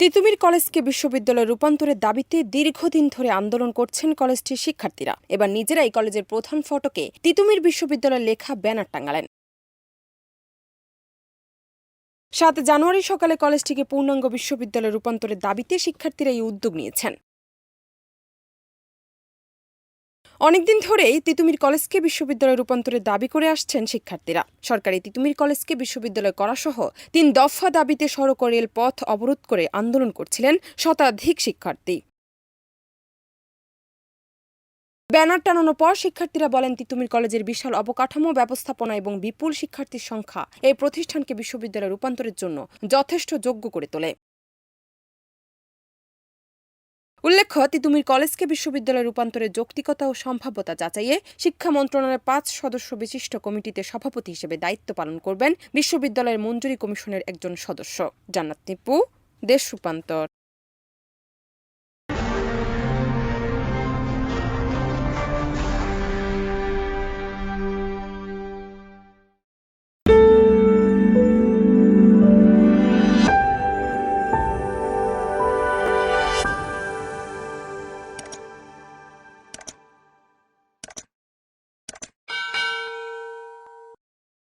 তিতুমীর কলেজকে বিশ্ববিদ্যালয়ে রূপান্তরের দাবিতে দীর্ঘদিন ধরে আন্দোলন করছেন কলেজটির শিক্ষার্থীরা। এবার নিজেরাই কলেজের প্রধান ফটকে তিতুমীর বিশ্ববিদ্যালয়ের লেখা ব্যানার টাঙালেন। ৭ জানুয়ারি সকালে কলেজটিকে পূর্ণাঙ্গ বিশ্ববিদ্যালয়ে রূপান্তরের দাবিতে শিক্ষার্থীরা এই উদ্যোগ নিয়েছেন। অনেকদিন ধরেই তিতুমীর কলেজকে বিশ্ববিদ্যালয়ে রূপান্তরের দাবি করে আসছেন শিক্ষার্থীরা। সরকারি তিতুমীর কলেজকে বিশ্ববিদ্যালয় করা সহ ৩ দফা দাবিতে সড়ক ও রেলপথ অবরোধ করে আন্দোলন করছিলেন শতাধিক শিক্ষার্থী। ব্যানার টানানোর পর শিক্ষার্থীরা বলেন, তিতুমীর কলেজের বিশাল অবকাঠামো, ব্যবস্থাপনা এবং বিপুল শিক্ষার্থীর সংখ্যা এই প্রতিষ্ঠানকে বিশ্ববিদ্যালয়ে রূপান্তরের জন্য যথেষ্ট যোগ্য করে তোলে। উল্লেখ্য, তিতুমীর কলেজকে বিশ্ববিদ্যালয়ে রূপান্তরের যৌক্তিকতা ও সম্ভাব্যতা যাচাইয়ে শিক্ষা মন্ত্রণালয়ের ৫ সদস্য বিশিষ্ট কমিটিতে সভাপতি হিসেবে দায়িত্ব পালন করবেন বিশ্ববিদ্যালয়ের মঞ্জুরি কমিশনের একজন সদস্য। জান্নাত নিপু, দেশ রূপান্তর।